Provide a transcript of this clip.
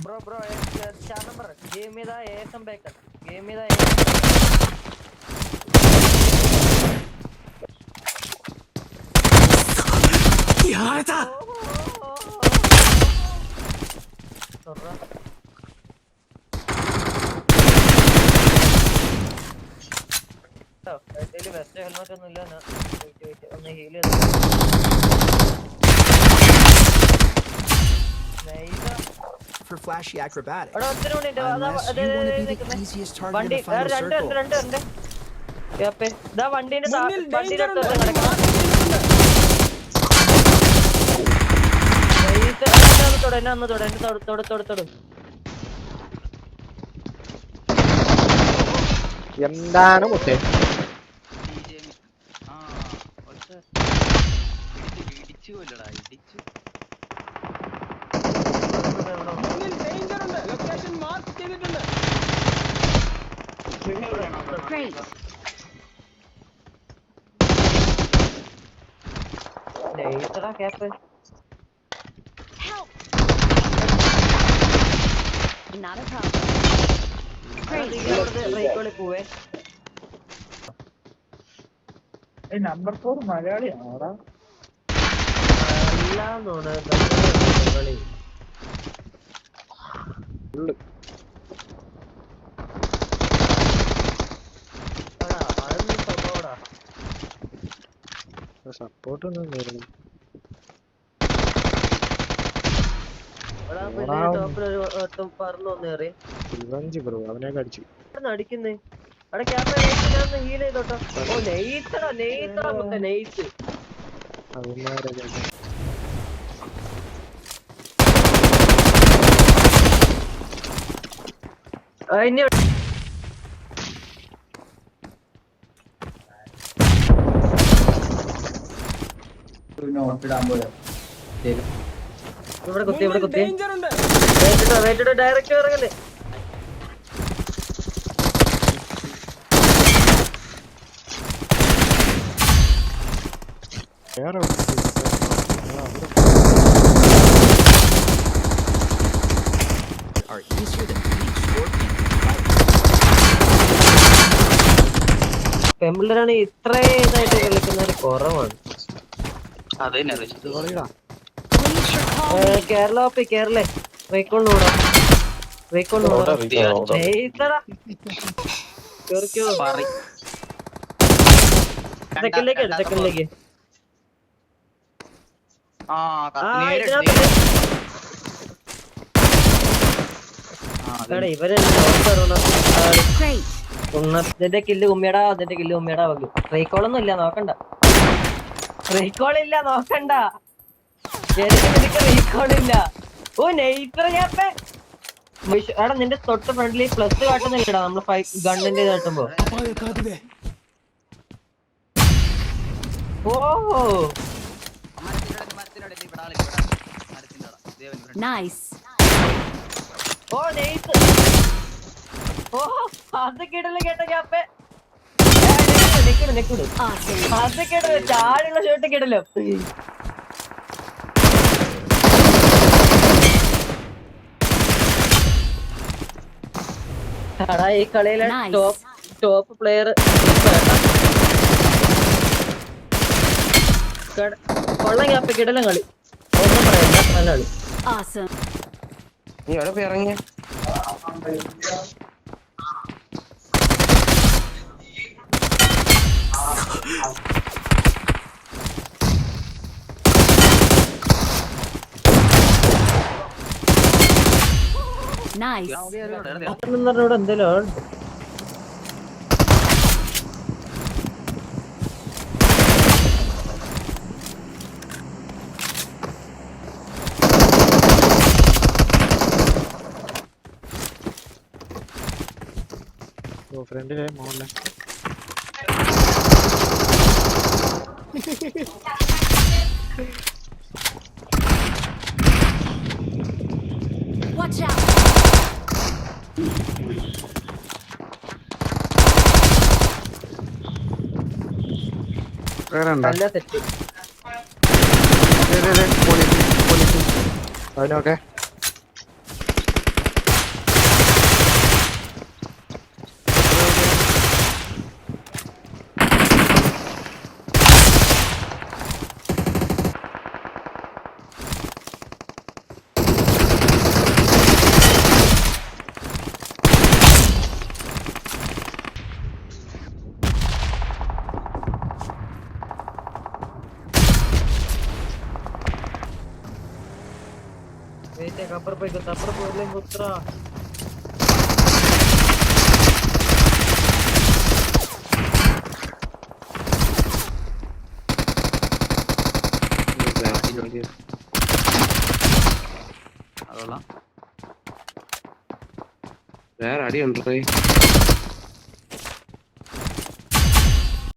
Bro, chat number. Give me the ASM bacon. Give me the ASM. For flashy acrobatics. Unless you want to be the easiest target in the final circle. എന്താണ് മുത്തേ Not a problem. Number 4 Malayali ആടാ support ഒന്നും അവനെ കടിച്ചു അടിക്കുന്നേ heal ചെയ്തോട്ടോ. ഓ നെയ്ത്തടാ മുത്ത നെയ്ത്ത്. ഇനി ഇവിടെ കുത്തി ഡയറക്റ്റ് ഇറങ്ങല്ലേ. പെമ്പിള്ളേരാണ് ഇത്ര ഇതായിട്ട് കളിക്കുന്നവര് കുറവാണ്. കേരള വെക്കൊണ്ടൂടാ സെക്കൻഡിലേക്ക് ഇതിന്റെ കില്ല് കുമ്മിയടാ വന്നു. റീകോളൊന്നും ഇല്ല, നോക്കണ്ട. റീകോളില്ല. റീകോളില്ല. ഓ നെയ്റ്റർ ഞാപ്പേ എടാ നിന്റെ തൊട്ട് ഫ്രണ്ടിൽ പ്ലസ് കാട്ടുന്നില്ലടാ നമ്മള് ഗണ്ണിന്റെ കാട്ടുമ്പോ. ഓ ഓ നെയ്ത്ത്. ഓ അത് കിടല് കേട്ട ഞാപ്പേ അത് കിടല് ചാടുള്ള ഷോട്ട് കിടലോ. എടാ ഈ കളിയിലെ ടോപ്പ് പ്ലെയർ കൊള്ളാം. ഞാപ്പ കിടലും കളി ഒന്നും പറയണ്ട, നല്ല കളി. നീ എവിടെ പോയി ഇറങ്ങിയ? എന്തേലും ഫ്രണ്ടിലെ മോളിലെ Watch out. വേറെ നല്ല തെറ്റ്. പോലീസ് അവനൊക്കെ അപ്പുറം പോയിക്കോ അപ്പുറം പോയില്ലേ പുത്ര വേറെ അടിയുണ്ടോ